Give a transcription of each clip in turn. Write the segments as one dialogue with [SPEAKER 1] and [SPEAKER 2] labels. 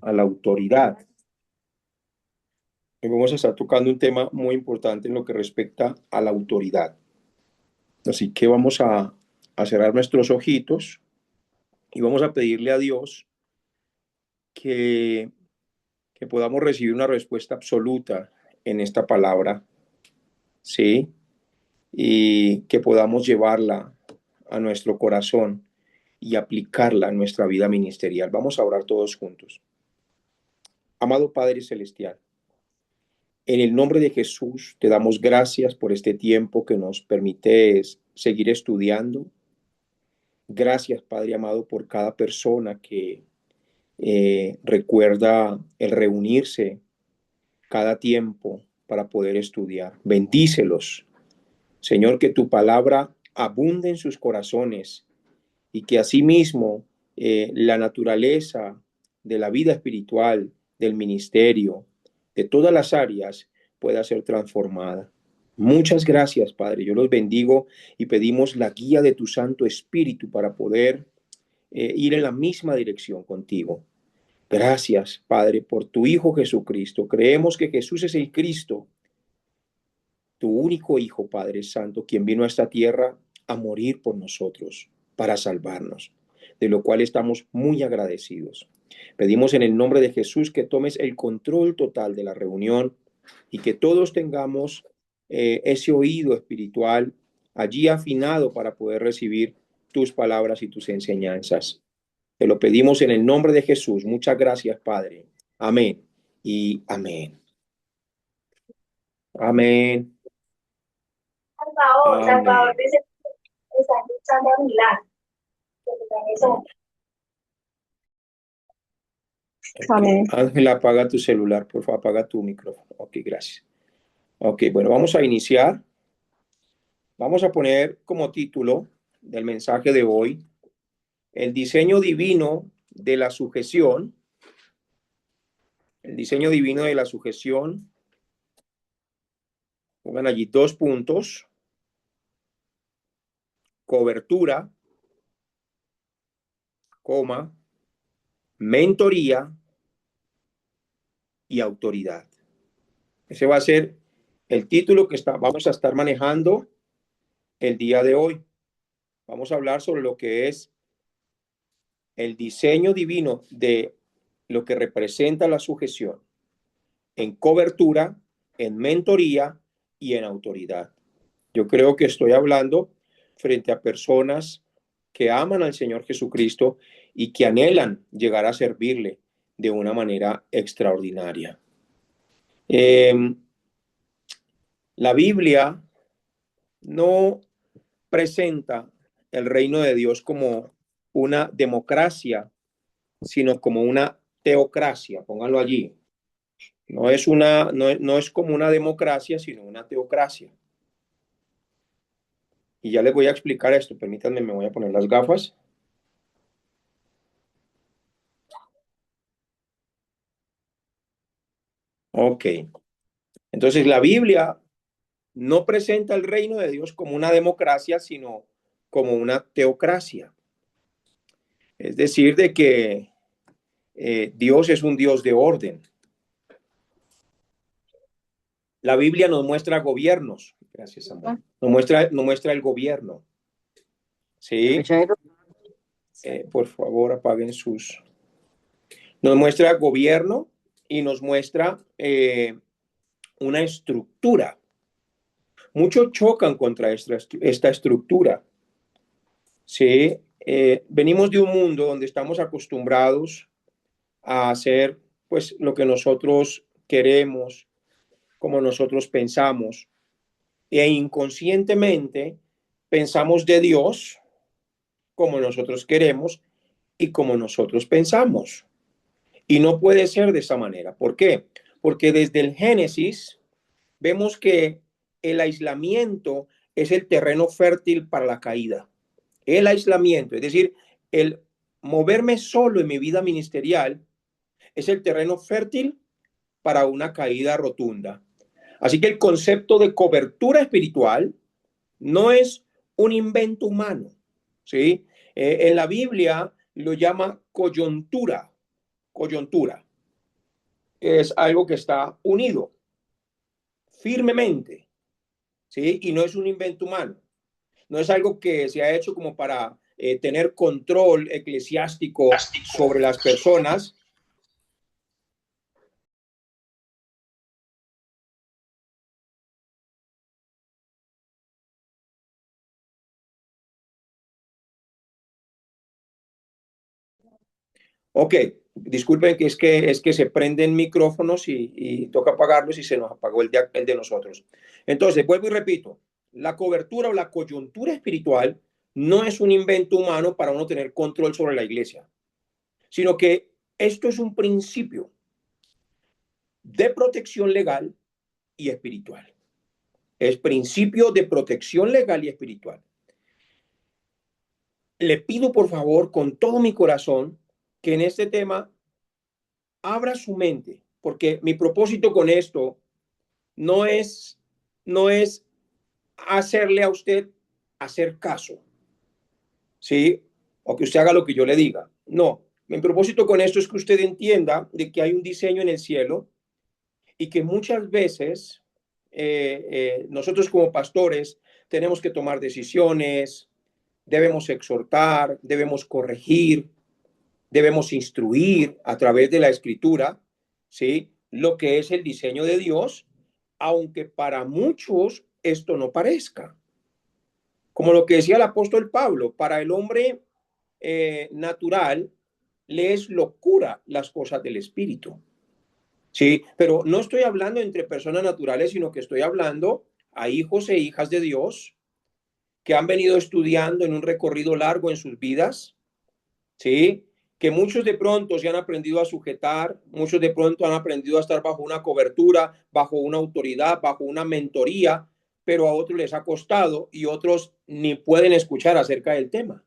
[SPEAKER 1] a la autoridad. Hoy vamos a estar tocando un tema muy importante en lo que respecta a la autoridad. Así que vamos a cerrar nuestros ojitos y vamos a pedirle a Dios que, que podamos recibir una respuesta absoluta en esta palabra, ¿sí? Y que podamos llevarla a nuestro corazón y aplicarla en nuestra vida ministerial. Vamos a orar todos juntos. Amado Padre Celestial, en el nombre de Jesús te damos gracias por este tiempo que nos permites seguir estudiando. Gracias, Padre amado, por cada persona que recuerda el reunirse cada tiempo para poder estudiar. Bendícelos, Señor, que tu palabra abunde en sus corazones y que asimismo la naturaleza de la vida espiritual, del ministerio, de todas las áreas pueda ser transformada. Muchas gracias, Padre. Yo los bendigo y pedimos la guía de tu Santo Espíritu para poder ir en la misma dirección contigo. Gracias, Padre, por tu Hijo Jesucristo. Creemos que Jesús es el Cristo, tu único Hijo, Padre Santo, quien vino a esta tierra a morir por nosotros, para salvarnos, de lo cual estamos muy agradecidos. Pedimos en el nombre de Jesús que tomes el control total de la reunión y que todos tengamos ese oído espiritual allí afinado para poder recibir tus palabras y tus enseñanzas. Te lo pedimos en el nombre de Jesús. Muchas gracias, Padre. Amén y amén. Amén.
[SPEAKER 2] Salvador
[SPEAKER 1] Amén.
[SPEAKER 2] dice que está escuchando a Milán.
[SPEAKER 1] Ok.
[SPEAKER 2] Amén.
[SPEAKER 1] Ángela, apaga tu celular, por favor, apaga tu micrófono. Ok, gracias. Ok, bueno, vamos a iniciar. Vamos a poner como título del mensaje de hoy el diseño divino de la sujeción. El diseño divino de la sujeción. Pongan allí 2 puntos. Cobertura, coma, mentoría y autoridad. Ese va a ser el título que vamos a estar manejando el día de hoy. Vamos a hablar sobre lo que es el diseño divino de lo que representa la sujeción en cobertura, en mentoría y en autoridad. Yo creo que estoy hablando frente a personas que aman al Señor Jesucristo y que anhelan llegar a servirle de una manera extraordinaria. La Biblia no presenta el reino de Dios como una democracia, sino como una teocracia. Pónganlo allí. No es como una democracia, sino una teocracia. Y ya les voy a explicar esto. Permítanme, me voy a poner las gafas. Ok. Entonces, la Biblia no presenta el reino de Dios como una democracia, sino como una teocracia. Es decir, de que Dios es un Dios de orden. La Biblia nos muestra gobiernos. Gracias, amor. Nos muestra el gobierno. ¿Sí? Por favor, apaguen sus. Nos muestra gobierno y nos muestra una estructura. Muchos chocan contra esta estructura. ¿Sí? Venimos de un mundo donde estamos acostumbrados a hacer pues lo que nosotros queremos, como nosotros pensamos, e inconscientemente pensamos de Dios como nosotros queremos y como nosotros pensamos. Y no puede ser de esa manera. ¿Por qué? Porque desde el Génesis vemos que el aislamiento es el terreno fértil para la caída. El aislamiento, es decir, el moverme solo en mi vida ministerial es el terreno fértil para una caída rotunda. Así que el concepto de cobertura espiritual no es un invento humano, ¿sí? En la Biblia lo llama coyuntura, coyuntura. es algo que está unido firmemente, ¿sí? Y no es un invento humano. No es algo que se ha hecho como para tener control eclesiástico sobre las personas. Ok, disculpen que es que se prenden micrófonos y toca apagarlos y se nos apagó el de nosotros. Entonces, vuelvo y repito, la cobertura o la coyuntura espiritual no es un invento humano para uno tener control sobre la iglesia, sino que esto es un principio de protección legal y espiritual. Es principio de protección legal y espiritual. Le pido por favor con todo mi corazón que en este tema abra su mente, porque mi propósito con esto no es, no es hacerle a usted hacer caso, ¿sí? O que usted haga lo que yo le diga. No, mi propósito con esto es que usted entienda de que hay un diseño en el cielo y que muchas veces nosotros como pastores tenemos que tomar decisiones, debemos exhortar, debemos corregir, debemos instruir a través de la escritura, ¿sí? Lo que es el diseño de Dios, aunque para muchos esto no parezca. Como lo que decía el apóstol Pablo, para el hombre natural le es locura las cosas del espíritu. Sí, pero no estoy hablando entre personas naturales, sino que estoy hablando a hijos e hijas de Dios que han venido estudiando en un recorrido largo en sus vidas, ¿sí? Que muchos de pronto se han aprendido a sujetar, muchos de pronto han aprendido a estar bajo una cobertura, bajo una autoridad, bajo una mentoría, pero a otros les ha costado y otros ni pueden escuchar acerca del tema.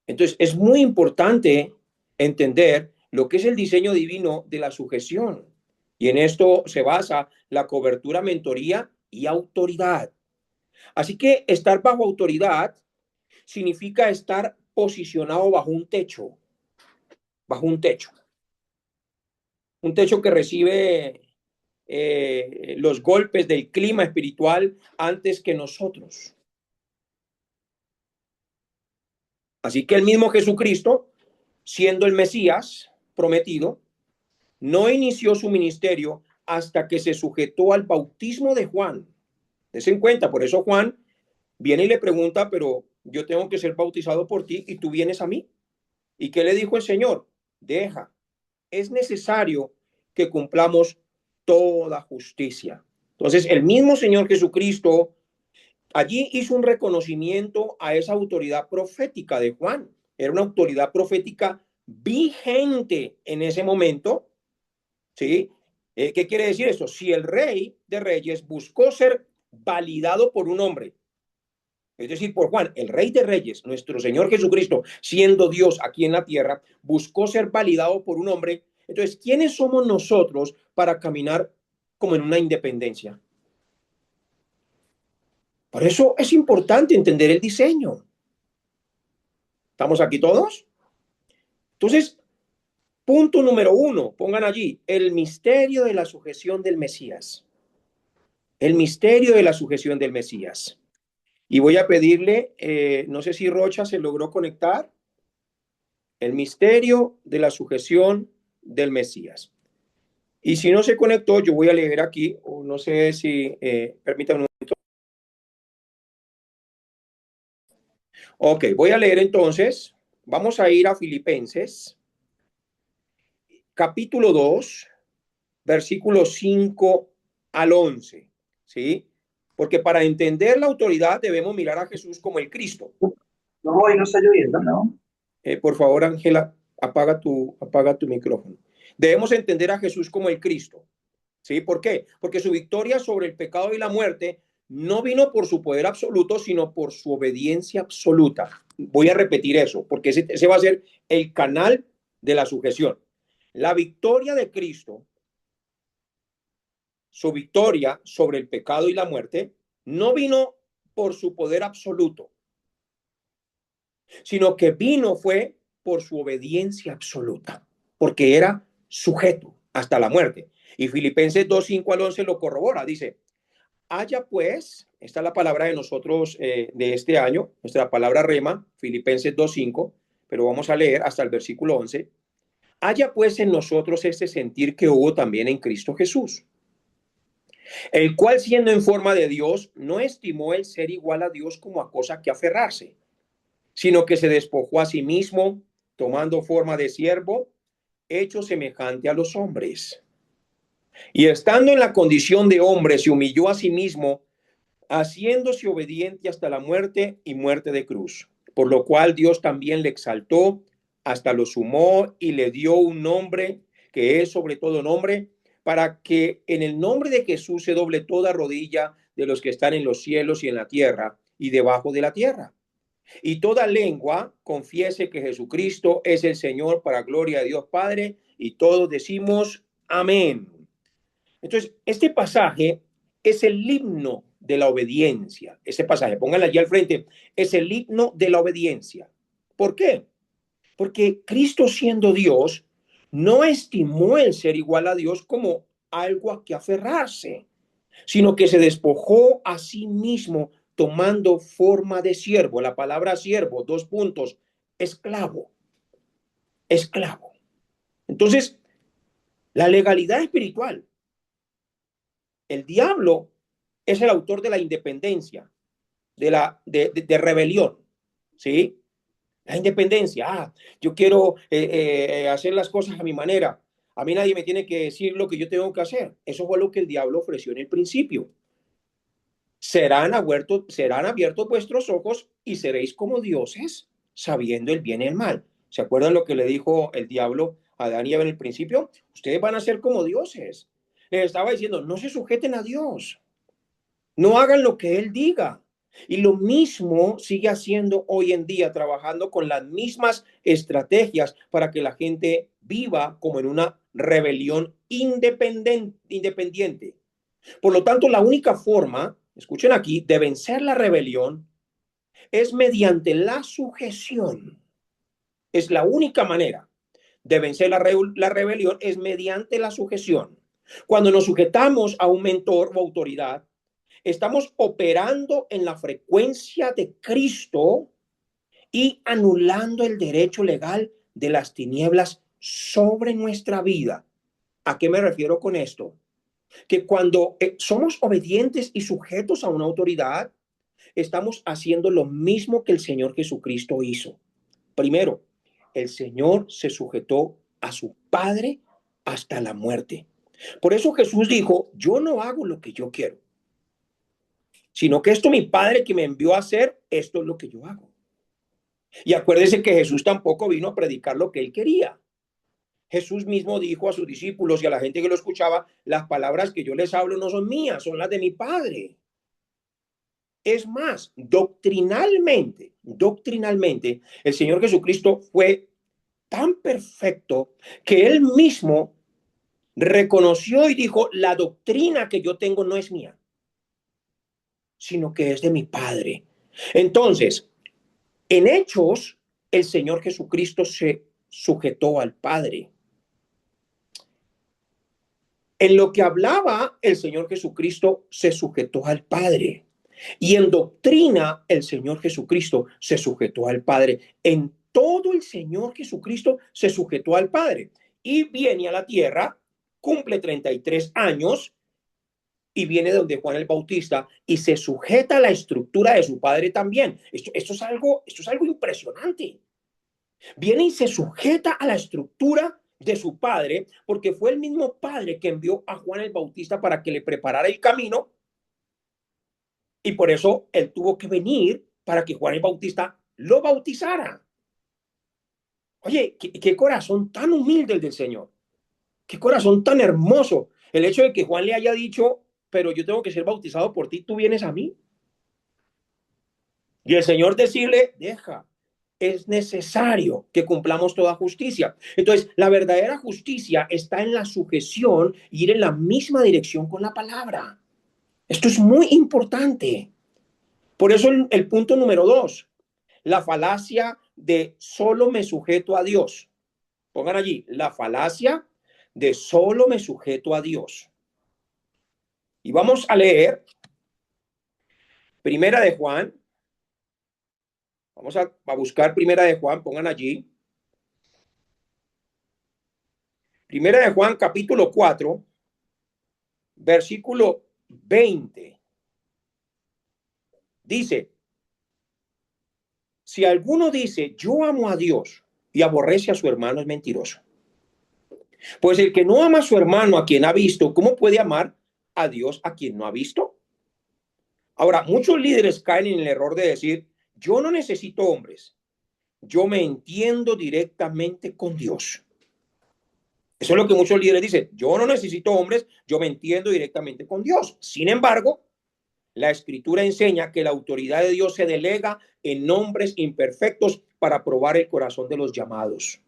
[SPEAKER 1] Entonces, es muy importante entender lo que es el diseño divino de la sujeción. Y en esto se basa la cobertura, mentoría y autoridad. Así que estar bajo autoridad significa estar posicionado bajo un techo, bajo un techo que recibe los golpes del clima espiritual antes que nosotros. Así que el mismo Jesucristo, siendo el Mesías prometido, no inició su ministerio hasta que se sujetó al bautismo de Juan. Des en cuenta, por eso Juan viene y le pregunta, pero yo tengo que ser bautizado por ti y tú vienes a mí. ¿Y qué le dijo el Señor? Deja, es necesario que cumplamos toda justicia. Entonces, el mismo Señor Jesucristo allí hizo un reconocimiento a esa autoridad profética de Juan. Era una autoridad profética vigente en ese momento, ¿sí? ¿Qué quiere decir eso? Si el rey de reyes buscó ser validado por un hombre, es decir, por Juan, el rey de reyes, nuestro Señor Jesucristo, siendo Dios aquí en la tierra, buscó ser validado por un hombre. Entonces, ¿quiénes somos nosotros para caminar como en una independencia? Por eso es importante entender el diseño. ¿Estamos aquí todos? Entonces, punto número 1, pongan allí, el misterio de la sujeción del Mesías. El misterio de la sujeción del Mesías. Y voy a pedirle, no sé si Rocha se logró conectar, el misterio de la sujeción del Mesías. Y si no se conectó, yo voy a leer aquí, o no sé si, permítanme un momento. Ok, voy a leer entonces, vamos a ir a Filipenses, capítulo 2, versículos 5 al 11, ¿sí? Porque para entender la autoridad debemos mirar a Jesús como el Cristo.
[SPEAKER 3] No, hoy no está lloviendo, ¿no?
[SPEAKER 1] Por favor, Ángela, apaga tu micrófono. Debemos entender a Jesús como el Cristo, ¿sí? ¿Por qué? Porque su victoria sobre el pecado y la muerte no vino por su poder absoluto, sino por su obediencia absoluta. Voy a repetir eso, porque ese va a ser el canal de la sujeción. La victoria de Cristo, su victoria sobre el pecado y la muerte, no vino por su poder absoluto, sino que vino fue por su obediencia absoluta, porque era sujeto. hasta la muerte. Y Filipenses 2, 5 al 11 lo corrobora. Dice, haya pues, esta es la palabra de nosotros de este año, nuestra palabra rema, Filipenses 2, 5, pero vamos a leer hasta el versículo 11. Haya pues en nosotros este sentir que hubo también en Cristo Jesús, el cual siendo en forma de Dios, no estimó el ser igual a Dios como a cosa que aferrarse, sino que se despojó a sí mismo, tomando forma de siervo, hecho semejante a los hombres. Y estando en la condición de hombre, se humilló a sí mismo, haciéndose obediente hasta la muerte y muerte de cruz. Por lo cual Dios también le exaltó, hasta lo sumó y le dio un nombre que es sobre todo nombre, para que en el nombre de Jesús se doble toda rodilla de los que están en los cielos y en la tierra y debajo de la tierra. Y toda lengua confiese que Jesucristo es el Señor, para gloria de Dios Padre, y todos decimos amén. Entonces, este pasaje es el himno de la obediencia. Ese pasaje, pónganlo allí al frente, es el himno de la obediencia. ¿Por qué? Porque Cristo, siendo Dios, no estimó el ser igual a Dios como algo a que aferrarse, sino que se despojó a sí mismo tomando forma de siervo. La palabra siervo, dos puntos, esclavo, esclavo. Entonces, la legalidad espiritual. El diablo es el autor de la independencia, de rebelión, ¿sí? La independencia. Yo quiero hacer las cosas a mi manera. A mí nadie me tiene que decir lo que yo tengo que hacer. Eso fue lo que el diablo ofreció en el principio. Serán abiertos vuestros ojos y seréis como dioses, sabiendo el bien y el mal. ¿Se acuerdan lo que le dijo el diablo a Adán y Eva en el principio? Ustedes van a ser como dioses. Les estaba diciendo, no se sujeten a Dios. No hagan lo que él diga. Y lo mismo sigue haciendo hoy en día, trabajando con las mismas estrategias para que la gente viva como en una rebelión independiente. Por lo tanto, la única forma, escuchen aquí, de vencer la rebelión es mediante la sujeción. Es la única manera de vencer la rebelión, es mediante la sujeción. Cuando nos sujetamos a un mentor o autoridad, estamos operando en la frecuencia de Cristo y anulando el derecho legal de las tinieblas sobre nuestra vida. ¿A qué me refiero con esto? Que cuando somos obedientes y sujetos a una autoridad, estamos haciendo lo mismo que el Señor Jesucristo hizo. Primero, el Señor se sujetó a su Padre hasta la muerte. Por eso Jesús dijo, yo no hago lo que yo quiero, sino que esto mi Padre que me envió a hacer, esto es lo que yo hago. Y acuérdense que Jesús tampoco vino a predicar lo que él quería. Jesús mismo dijo a sus discípulos y a la gente que lo escuchaba, las palabras que yo les hablo no son mías, son las de mi Padre. Es más, doctrinalmente, el Señor Jesucristo fue tan perfecto que él mismo reconoció y dijo, la doctrina que yo tengo no es mía, sino que es de mi Padre. Entonces, en Hechos, el Señor Jesucristo se sujetó al Padre. En lo que hablaba, el Señor Jesucristo se sujetó al Padre. Y en doctrina, el Señor Jesucristo se sujetó al Padre. En todo el Señor Jesucristo se sujetó al Padre. Y viene a la tierra, cumple 33 años y viene donde Juan el Bautista y se sujeta a la estructura de su Padre también. Esto es algo impresionante. Viene y se sujeta a la estructura de su Padre, porque fue el mismo Padre que envió a Juan el Bautista para que le preparara el camino. Y por eso él tuvo que venir para que Juan el Bautista lo bautizara. Oye, qué corazón tan humilde el del Señor. Qué corazón tan hermoso. El hecho de que Juan le haya dicho, pero yo tengo que ser bautizado por ti, tú vienes a mí. Y el Señor decirle, deja, es necesario que cumplamos toda justicia. Entonces, la verdadera justicia está en la sujeción y ir en la misma dirección con la palabra. Esto es muy importante. Por eso el punto número 2, la falacia de solo me sujeto a Dios. Pongan allí, la falacia de solo me sujeto a Dios. Y vamos a leer Primera de Juan. Vamos a buscar Primera de Juan, pongan allí. Primera de Juan, capítulo 4, versículo 20. Dice, si alguno dice, yo amo a Dios y aborrece a su hermano, es mentiroso. Pues el que no ama a su hermano a quien ha visto, ¿cómo puede amar a Dios a quien no ha visto? Ahora, muchos líderes caen en el error de decir, yo no necesito hombres, yo me entiendo directamente con Dios. Eso es lo que muchos líderes dicen, yo no necesito hombres, yo me entiendo directamente con Dios. Sin embargo, la Escritura enseña que la autoridad de Dios se delega en hombres imperfectos para probar el corazón de los llamados,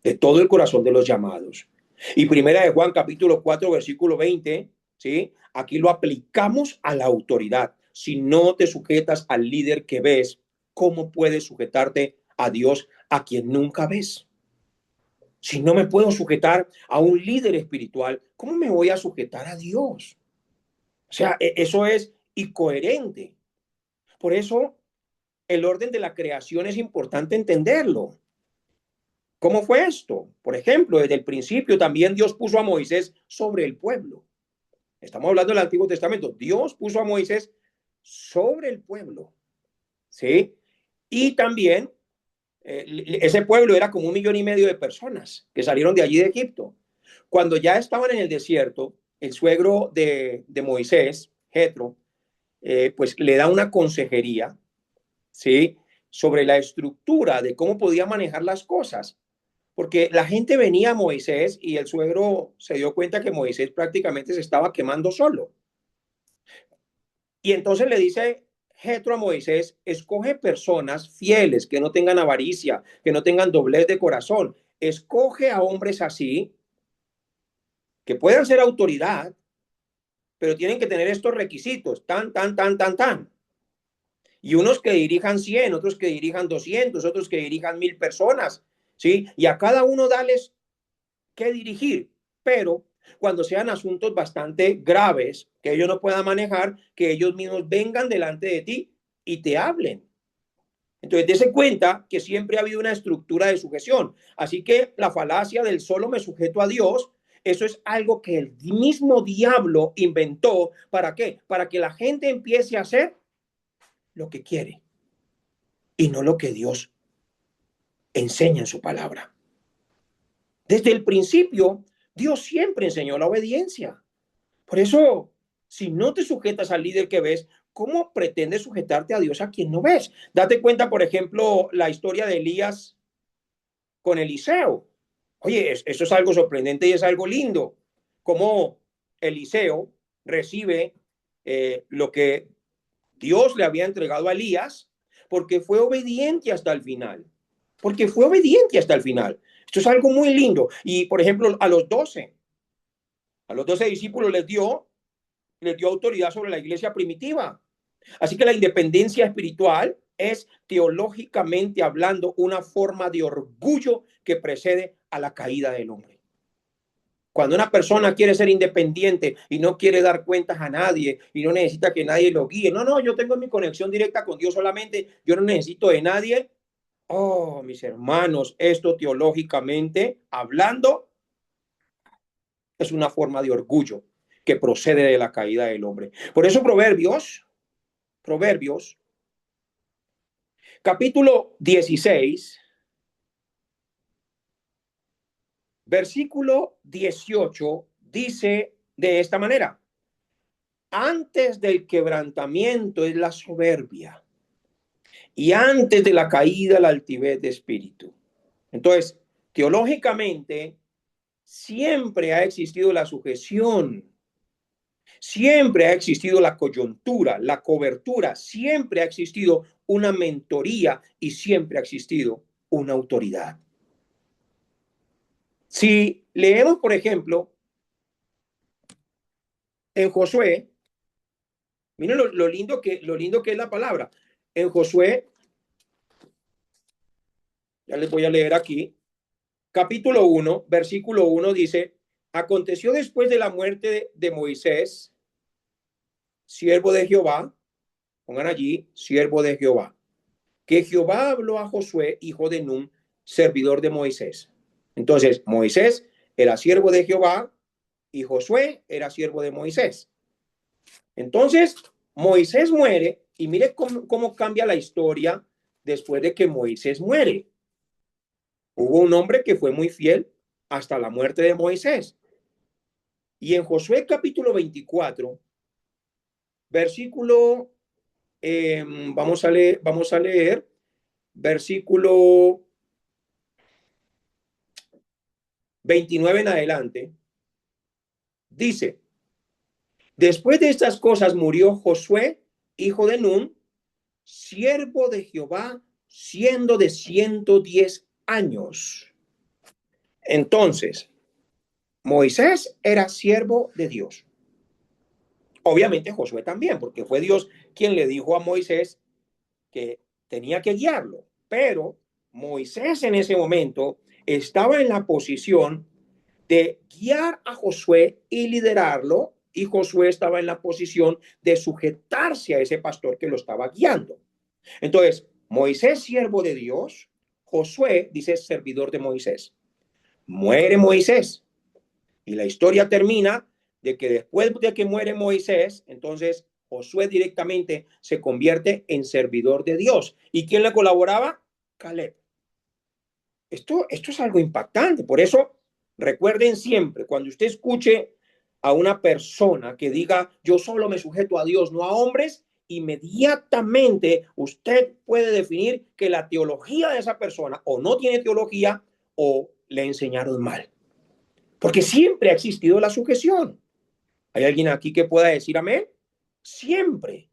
[SPEAKER 1] de todo el corazón de los llamados. Y Primera de Juan, capítulo 4, versículo 20, ¿sí? Aquí lo aplicamos a la autoridad. Si no te sujetas al líder que ves, ¿cómo puedes sujetarte a Dios a quien nunca ves? Si no me puedo sujetar a un líder espiritual, ¿cómo me voy a sujetar a Dios? O sea, eso es incoherente. Por eso, el orden de la creación es importante entenderlo. ¿Cómo fue esto? Por ejemplo, desde el principio también Dios puso a Moisés sobre el pueblo. Estamos hablando del Antiguo Testamento. Dios puso a Moisés sobre el pueblo. ¿Sí? Y también ese pueblo era como 1,5 millones de personas que salieron de allí de Egipto. Cuando ya estaban en el desierto, el suegro de Moisés, Jetro, pues le da una consejería, ¿sí? Sobre la estructura de cómo podía manejar las cosas. Porque la gente venía a Moisés y el suegro se dio cuenta que Moisés prácticamente se estaba quemando solo. Y entonces le dice Jetro a Moisés, escoge personas fieles, que no tengan avaricia, que no tengan doblez de corazón. Escoge a hombres así, que puedan ser autoridad, pero tienen que tener estos requisitos, tan. Y unos que dirijan 100, otros que dirijan 200, otros que dirijan 1,000 personas, ¿sí? Y a cada uno dales que dirigir, pero cuando sean asuntos bastante graves que ellos no puedan manejar, que ellos mismos vengan delante de ti y te hablen. Entonces, dése cuenta que siempre ha habido una estructura de sujeción. Así que la falacia del solo me sujeto a Dios, eso es algo que el mismo diablo inventó. ¿Para qué? Para que la gente empiece a hacer lo que quiere y no lo que Dios enseña en su palabra. Desde el principio, Dios siempre enseñó la obediencia. Por eso, si no te sujetas al líder que ves, ¿cómo pretendes sujetarte a Dios a quien no ves? Date cuenta, por ejemplo, la historia de Elías con Eliseo. Oye, eso es algo sorprendente y es algo lindo. Cómo Eliseo recibe lo que Dios le había entregado a Elías porque fue obediente hasta el final. Porque fue obediente hasta el final. Esto es algo muy lindo. Y, por ejemplo, a los 12 discípulos les dio autoridad sobre la iglesia primitiva. Así que la independencia espiritual es, teológicamente hablando, una forma de orgullo que precede a la caída del hombre. Cuando una persona quiere ser independiente y no quiere dar cuentas a nadie y no necesita que nadie lo guíe, no, yo tengo mi conexión directa con Dios solamente, yo no necesito de nadie. Oh, mis hermanos, esto teológicamente hablando es una forma de orgullo que procede de la caída del hombre. Por eso Proverbios, capítulo 16, versículo 18, dice de esta manera: antes del quebrantamiento es la soberbia, y antes de la caída la altivez de espíritu. Entonces, teológicamente, siempre ha existido la sujeción, siempre ha existido la coyuntura, la cobertura, siempre ha existido una mentoría y siempre ha existido una autoridad. Si leemos, por ejemplo, en Josué, miren lo lindo que es la palabra. En Josué, ya les voy a leer aquí, capítulo 1, versículo 1 dice: Aconteció después de la muerte de Moisés, siervo de Jehová, pongan allí, siervo de Jehová, que Jehová habló a Josué, hijo de Nun, servidor de Moisés. Entonces, Moisés era siervo de Jehová y Josué era siervo de Moisés. Entonces, Moisés muere y mire cómo cambia la historia después de que Moisés muere. Hubo un hombre que fue muy fiel hasta la muerte de Moisés. Y en Josué capítulo 24, versículo, vamos a leer, versículo 29 en adelante, dice, después de estas cosas murió Josué, hijo de Nun, siervo de Jehová, siendo de 110 años. Entonces, Moisés era siervo de Dios. Obviamente Josué también, porque fue Dios quien le dijo a Moisés que tenía que guiarlo. Pero Moisés en ese momento estaba en la posición de guiar a Josué y liderarlo, y Josué estaba en la posición de sujetarse a ese pastor que lo estaba guiando. Entonces, Moisés, siervo de Dios, Josué, dice, servidor de Moisés. Muere Moisés. Y la historia termina de que después de que muere Moisés, entonces Josué directamente se convierte en servidor de Dios. ¿Y quién le colaboraba? Caleb. Esto es algo impactante. Por eso, recuerden siempre, cuando usted escuche a una persona que diga, yo solo me sujeto a Dios, no a hombres, inmediatamente usted puede definir que la teología de esa persona o no tiene teología o le enseñaron mal. Porque siempre ha existido la sujeción. ¿Hay alguien aquí que pueda decir amén? Siempre.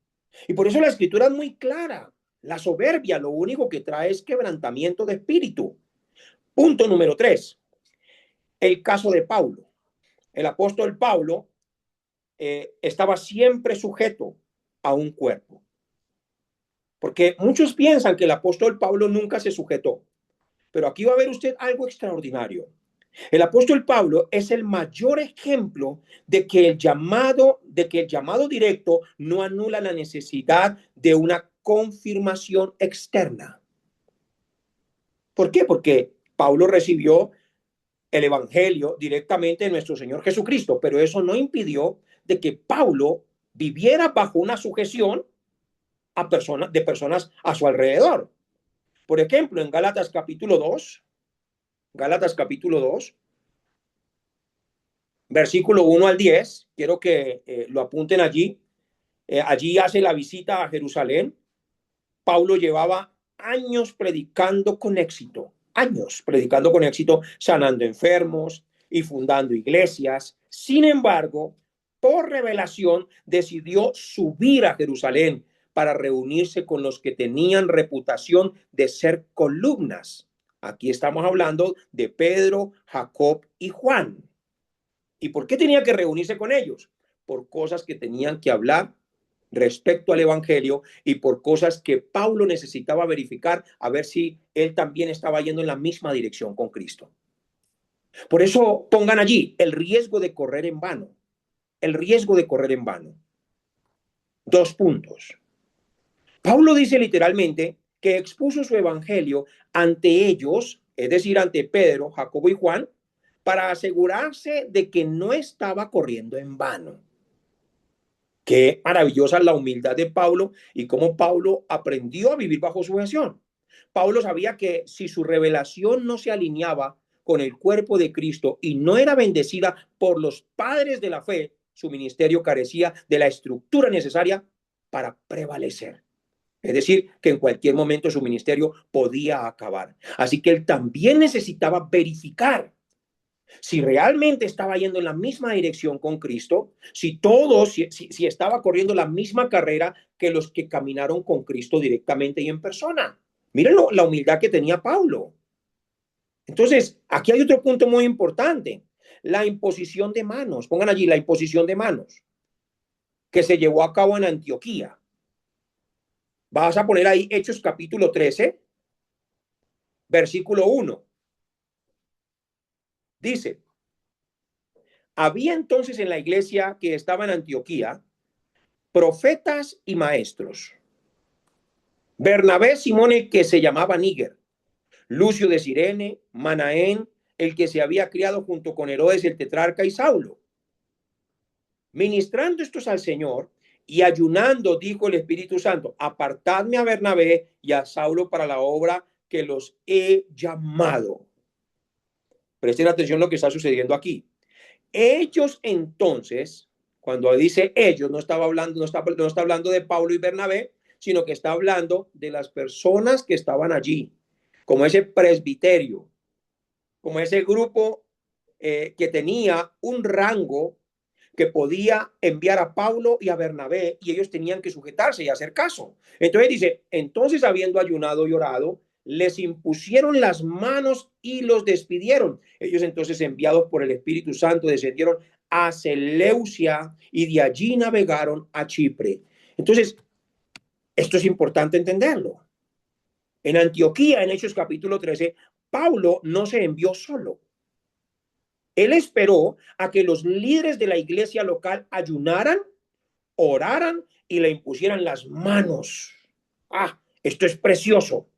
[SPEAKER 1] Y por eso la escritura es muy clara. La soberbia lo único que trae es quebrantamiento de espíritu. Punto número 3. El caso de Pablo. El apóstol Pablo estaba siempre sujeto a un cuerpo. Porque muchos piensan que el apóstol Pablo nunca se sujetó. Pero aquí va a ver usted algo extraordinario. El apóstol Pablo es el mayor ejemplo de que el llamado directo no anula la necesidad de una confirmación externa. ¿Por qué? Porque Pablo recibió el evangelio directamente de nuestro Señor Jesucristo, pero eso no impidió de que Pablo viviera bajo una sujeción a personas a su alrededor. Por ejemplo, en Gálatas capítulo 2, versículo 1 al 10, quiero que lo apunten allí. Allí hace la visita a Jerusalén. Pablo llevaba años predicando con éxito, sanando enfermos y fundando iglesias. Sin embargo, por revelación, decidió subir a Jerusalén para reunirse con los que tenían reputación de ser columnas. Aquí estamos hablando de Pedro, Jacob y Juan. ¿Y por qué tenía que reunirse con ellos? Por cosas que tenían que hablar respecto al evangelio y por cosas que Pablo necesitaba verificar a ver si él también estaba yendo en la misma dirección con Cristo. Por eso pongan allí el riesgo de correr en vano. El riesgo de correr en vano. 2 puntos. Pablo dice literalmente que expuso su evangelio ante ellos, es decir, ante Pedro, Jacobo y Juan, para asegurarse de que no estaba corriendo en vano. Qué maravillosa la humildad de Pablo y cómo Pablo aprendió a vivir bajo sujeción. Pablo sabía que si su revelación no se alineaba con el cuerpo de Cristo y no era bendecida por los padres de la fe, su ministerio carecía de la estructura necesaria para prevalecer. Es decir, que en cualquier momento su ministerio podía acabar. Así que él también necesitaba verificar si realmente estaba yendo en la misma dirección con Cristo, si estaba corriendo la misma carrera que los que caminaron con Cristo directamente y en persona. Miren la humildad que tenía Pablo. Entonces, aquí hay otro punto muy importante, la imposición de manos. Pongan allí la imposición de manos que se llevó a cabo en Antioquía. Vas a poner ahí Hechos capítulo 13, versículo 1. Dice, Había entonces en la iglesia que estaba en Antioquía profetas y maestros. Bernabé, Simón, el que se llamaba Níger, Lucio de Cirene, Manaén, el que se había criado junto con Herodes el tetrarca, y Saulo. Ministrando estos al Señor y ayunando, dijo el Espíritu Santo: apartadme a Bernabé y a Saulo para la obra que los he llamado. Presten atención a lo que está sucediendo aquí. Ellos entonces, cuando dice ellos, no está hablando de Pablo y Bernabé, sino que está hablando de las personas que estaban allí, como ese presbiterio, como ese grupo que tenía un rango que podía enviar a Pablo y a Bernabé, y ellos tenían que sujetarse y hacer caso. Entonces dice: entonces, habiendo ayunado y orado, les impusieron las manos y los despidieron. Ellos entonces, enviados por el Espíritu Santo, descendieron a Seleucia y de allí navegaron a Chipre. Entonces, esto es importante entenderlo. En Antioquía, en Hechos capítulo 13, Pablo no se envió solo. Él esperó a que los líderes de la iglesia local ayunaran, oraran y le impusieran las manos. Esto es precioso.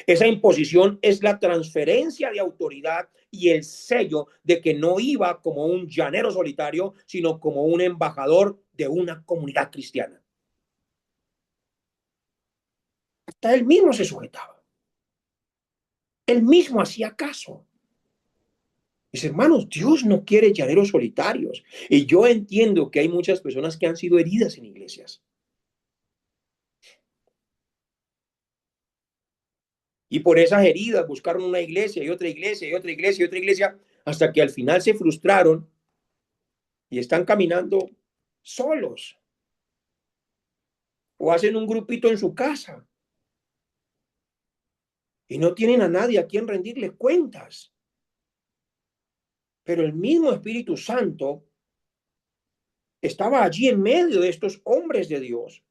[SPEAKER 1] Esa imposición es la transferencia de autoridad y el sello de que no iba como un llanero solitario, sino como un embajador de una comunidad cristiana. Hasta él mismo se sujetaba. Él mismo hacía caso. Mis hermanos, Dios no quiere llaneros solitarios. Y yo entiendo que hay muchas personas que han sido heridas en iglesias. Y por esas heridas buscaron una iglesia y otra iglesia y otra iglesia y otra iglesia, hasta que al final se frustraron y están caminando solos. O hacen un grupito en su casa. Y no tienen a nadie a quien rendirle cuentas. Pero el mismo Espíritu Santo estaba allí en medio de estos hombres de Dios.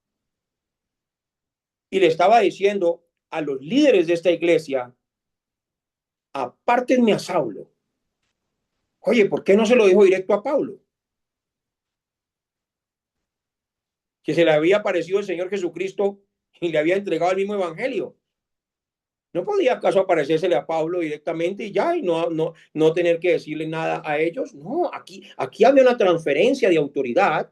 [SPEAKER 1] Y le estaba diciendo a los líderes de esta iglesia: apártenme a Saulo. Oye, ¿por qué no se lo dijo directo a Pablo? Que se le había aparecido el Señor Jesucristo y le había entregado el mismo evangelio. ¿No podía acaso aparecérsele a Pablo directamente y ya, y no tener que decirle nada a ellos? No, aquí había una transferencia de autoridad.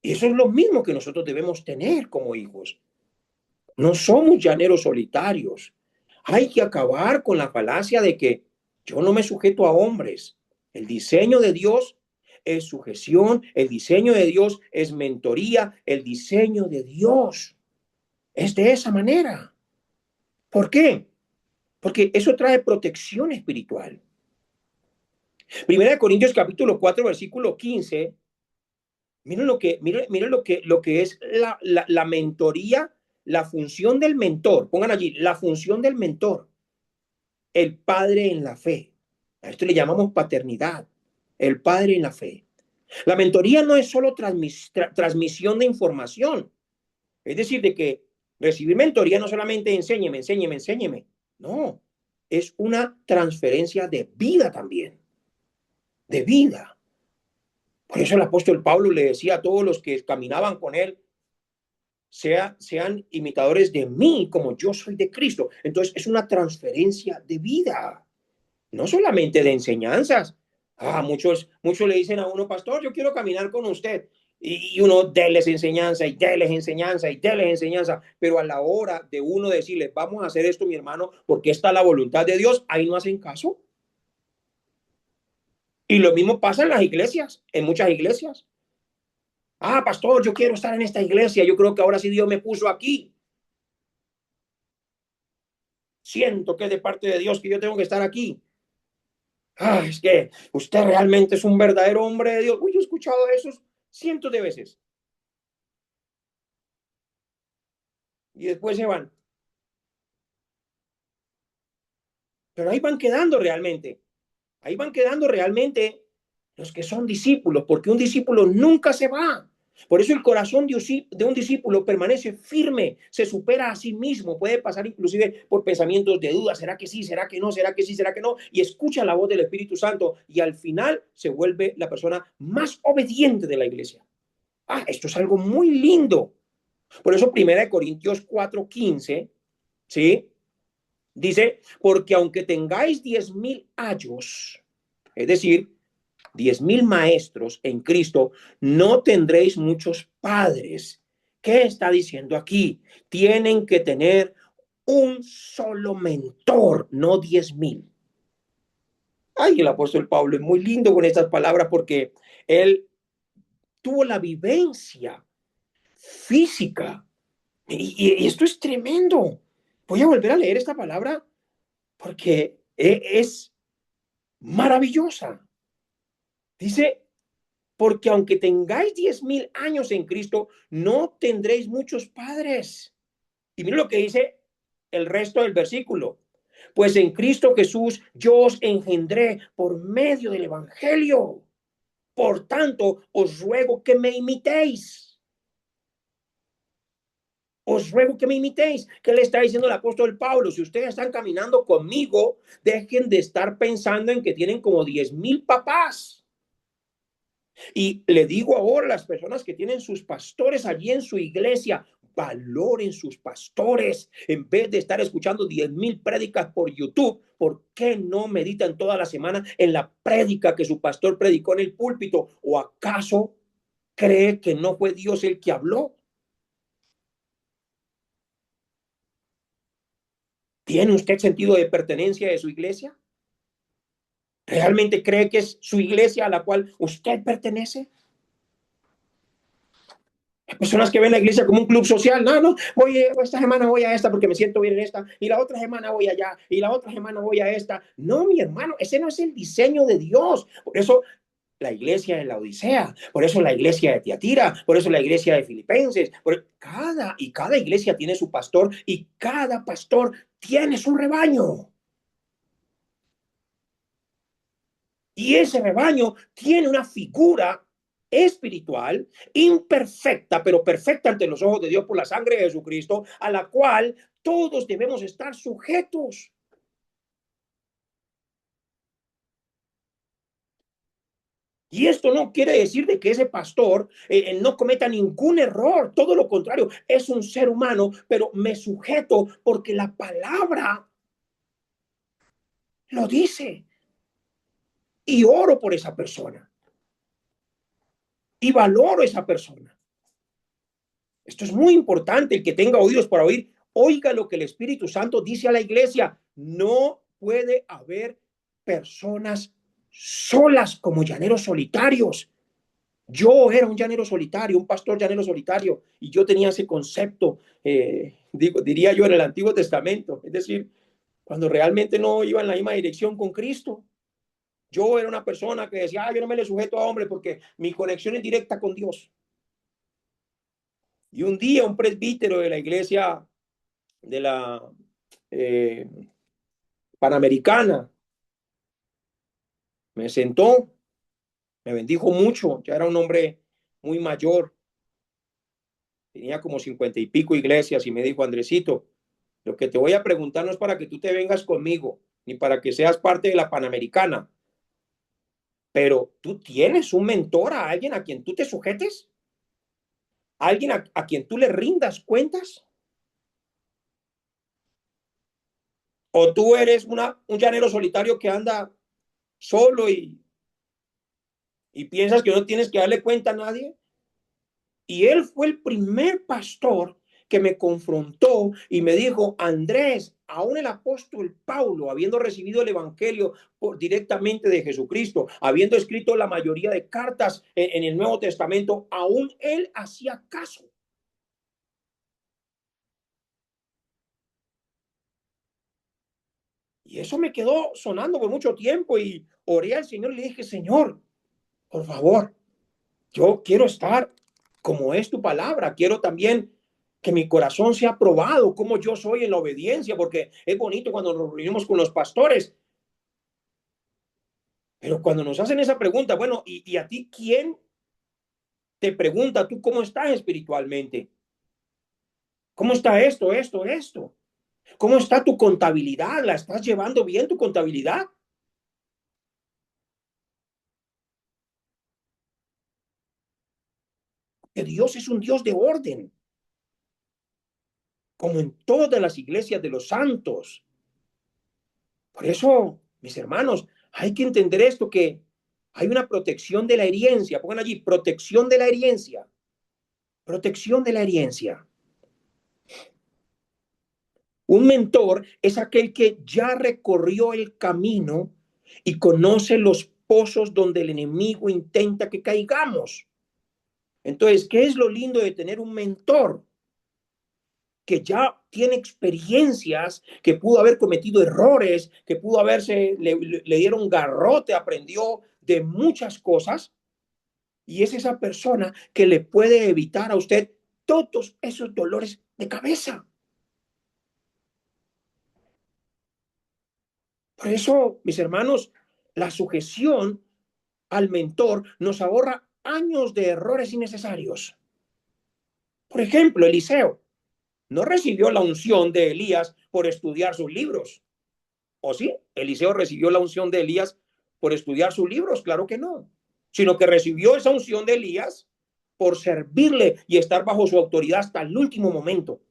[SPEAKER 1] Y eso es lo mismo que nosotros debemos tener como hijos. No somos llaneros solitarios. Hay que acabar con la falacia de que yo no me sujeto a hombres. El diseño de Dios es sujeción, el diseño de Dios es mentoría, el diseño de Dios es de esa manera. ¿Por qué? Porque eso trae protección espiritual. Primera de Corintios capítulo 4, versículo 15. Miren lo que es la mentoría, la función del mentor. Pongan allí, la función del mentor. El padre en la fe. A esto le llamamos paternidad. El padre en la fe. La mentoría no es solo transmisión de información. Es decir, de que recibir mentoría no solamente enséñeme. No, es una transferencia de vida también. De vida. Por eso el apóstol Pablo le decía a todos los que caminaban con él: sean imitadores de mí como yo soy de Cristo. Entonces es una transferencia de vida, no solamente de enseñanzas. Muchos le dicen a uno: pastor, yo quiero caminar con usted. Y uno déles enseñanza y déles enseñanza y déles enseñanza. Pero a la hora de uno decirles: vamos a hacer esto, mi hermano, porque esta es la voluntad de Dios, ahí no hacen caso. Y lo mismo pasa en las iglesias, en muchas iglesias. Pastor, yo quiero estar en esta iglesia. Yo creo que ahora sí Dios me puso aquí. Siento que es de parte de Dios que yo tengo que estar aquí. Es que usted realmente es un verdadero hombre de Dios. Uy, yo he escuchado eso cientos de veces. Y después se van. Pero ahí van quedando realmente. Ahí van quedando realmente los que son discípulos, porque un discípulo nunca se va. Por eso el corazón de un discípulo permanece firme, se supera a sí mismo, puede pasar inclusive por pensamientos de duda, ¿será que sí? ¿Será que no? ¿Será que sí? ¿Será que no? Y escucha la voz del Espíritu Santo y al final se vuelve la persona más obediente de la iglesia. Esto es algo muy lindo. Por eso 1 Corintios 4:15, ¿sí? Dice, porque aunque tengáis 10,000 ayos, es decir, 10,000 maestros en Cristo, no tendréis muchos padres. ¿Qué está diciendo aquí? Tienen que tener un solo mentor, no 10,000. El apóstol Pablo es muy lindo con estas palabras porque él tuvo la vivencia física. Y esto es tremendo. Voy a volver a leer esta palabra porque es maravillosa. Dice, porque aunque tengáis 10,000 años en Cristo, no tendréis muchos padres. Y mira lo que dice el resto del versículo. Pues en Cristo Jesús yo os engendré por medio del Evangelio. Por tanto, os ruego que me imitéis. Os ruego que me imitéis. ¿Qué le está diciendo el apóstol Pablo? Si ustedes están caminando conmigo, dejen de estar pensando en que tienen como 10,000 papás. Y le digo ahora a las personas que tienen sus pastores allí en su iglesia, valoren sus pastores. En vez de estar escuchando 10,000 prédicas por YouTube, ¿por qué no meditan toda la semana en la prédica que su pastor predicó en el púlpito? ¿O acaso cree que no fue Dios el que habló? ¿Tiene usted sentido de pertenencia de su iglesia? ¿Realmente cree que es su iglesia a la cual usted pertenece? Hay personas que ven la iglesia como un club social. No, esta semana voy a esta porque me siento bien en esta, y la otra semana voy allá, y la otra semana voy a esta. No, mi hermano, ese no es el diseño de Dios. Por eso la iglesia de la Odisea, por eso la iglesia de Tiatira, por eso la iglesia de Filipenses, cada iglesia tiene su pastor y cada pastor tiene su rebaño. Y ese rebaño tiene una figura espiritual, imperfecta, pero perfecta ante los ojos de Dios por la sangre de Jesucristo, a la cual todos debemos estar sujetos. Y esto no quiere decir de que ese pastor no cometa ningún error, todo lo contrario, es un ser humano, pero me sujeto porque la palabra lo dice. Y oro por esa persona. Y valoro a esa persona. Esto es muy importante. El que tenga oídos para oír, oiga lo que el Espíritu Santo dice a la iglesia. No puede haber personas solas como llaneros solitarios. Yo era un llanero solitario, un pastor llanero solitario, y yo tenía ese concepto, diría yo, en el Antiguo Testamento. Es decir, cuando realmente no iba en la misma dirección con Cristo. Yo era una persona que decía, yo no me le sujeto a hombre porque mi conexión es directa con Dios. Y un día un presbítero de la iglesia de la Panamericana me sentó, me bendijo mucho, ya era un hombre muy mayor, tenía como 50 y pico iglesias y me dijo, Andresito, lo que te voy a preguntar no es para que tú te vengas conmigo, ni para que seas parte de la Panamericana, pero tú tienes un mentor, a alguien a quien tú te sujetes, a alguien a quien tú le rindas cuentas. O tú eres un llanero solitario que anda solo y piensas que no tienes que darle cuenta a nadie. Y él fue el primer pastor que me confrontó y me dijo, Andrés, aún el apóstol Pablo, habiendo recibido el evangelio directamente de Jesucristo, habiendo escrito la mayoría de cartas en el Nuevo Testamento, aún él hacía caso. Y eso me quedó sonando por mucho tiempo y oré al Señor y le dije, Señor, por favor, yo quiero estar como es tu palabra. Quiero también que mi corazón sea probado como yo soy en la obediencia, porque es bonito cuando nos reunimos con los pastores. Pero cuando nos hacen esa pregunta, bueno, ¿y a ti quién te pregunta, ¿tú cómo estás espiritualmente? ¿Cómo está esto? ¿Cómo está tu contabilidad? ¿La estás llevando bien tu contabilidad? Que Dios es un Dios de orden, como en todas las iglesias de los santos. Por eso, mis hermanos, hay que entender esto, que hay una protección de la herencia. Pongan allí, protección de la herencia. Protección de la herencia. Un mentor es aquel que ya recorrió el camino y conoce los pozos donde el enemigo intenta que caigamos. Entonces, ¿qué es lo lindo de tener un mentor? Que ya tiene experiencias, que pudo haber cometido errores, que pudo haberse, le dieron garrote, aprendió de muchas cosas, y es esa persona que le puede evitar a usted todos esos dolores de cabeza. Por eso, mis hermanos, la sujeción al mentor nos ahorra años de errores innecesarios. Por ejemplo, Eliseo no recibió la unción de Elías por estudiar sus libros. ¿O sí? ¿Eliseo recibió la unción de Elías por estudiar sus libros? Claro que no. Sino que recibió esa unción de Elías por servirle y estar bajo su autoridad hasta el último momento.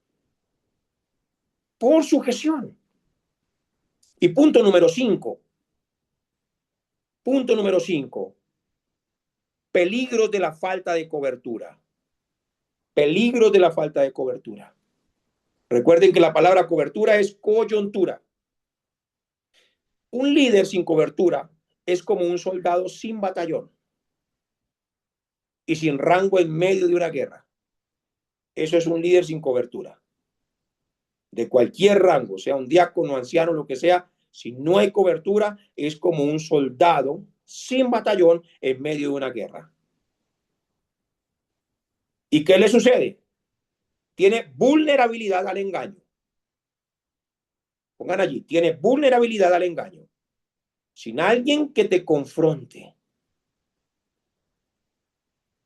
[SPEAKER 1] Por sujeción. Y punto número 5. Punto número 5. Peligros de la falta de cobertura. Peligros de la falta de cobertura. Recuerden que la palabra cobertura es coyuntura. Un líder sin cobertura es como un soldado sin batallón y sin rango en medio de una guerra. Eso es un líder sin cobertura. De cualquier rango, sea un diácono, anciano, lo que sea, si no hay cobertura, es como un soldado sin batallón en medio de una guerra. ¿Y qué le sucede? Tiene vulnerabilidad al engaño. Pongan allí, tiene vulnerabilidad al engaño. Sin alguien que te confronte,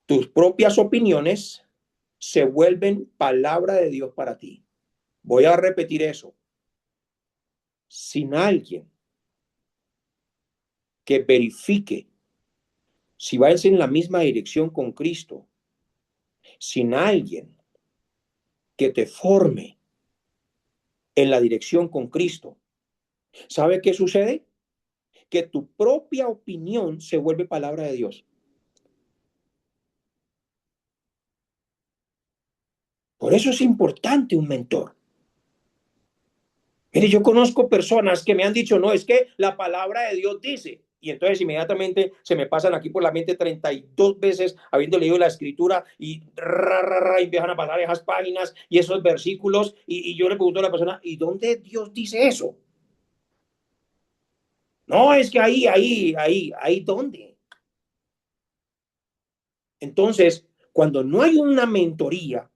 [SPEAKER 1] tus propias opiniones se vuelven palabra de Dios para ti. Voy a repetir eso. Sin alguien que verifique si vas en la misma dirección con Cristo, sin alguien que te forme en la dirección con Cristo, ¿sabe qué sucede? Que tu propia opinión se vuelve palabra de Dios. Por eso es importante un mentor. Mire, yo conozco personas que me han dicho, no, es que la palabra de Dios dice, y entonces inmediatamente se me pasan aquí por la mente 32 veces habiendo leído la escritura y empiezan a pasar esas páginas y esos versículos y yo le pregunto a la persona, ¿y dónde Dios dice eso? No, es que ahí, ¿dónde? Entonces, cuando no hay una mentoría,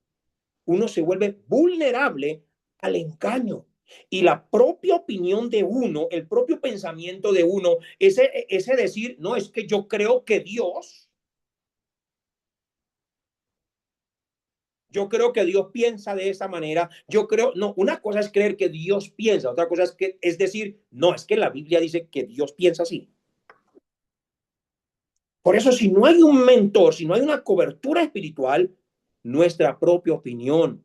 [SPEAKER 1] uno se vuelve vulnerable al engaño. Y la propia opinión de uno, el propio pensamiento de uno, ese decir, no, es que yo creo que yo creo que Dios piensa de esa manera, yo creo, no, una cosa es creer que Dios piensa, otra cosa es decir, no, es que la Biblia dice que Dios piensa así. Por eso, si no hay un mentor, si no hay una cobertura espiritual, nuestra propia opinión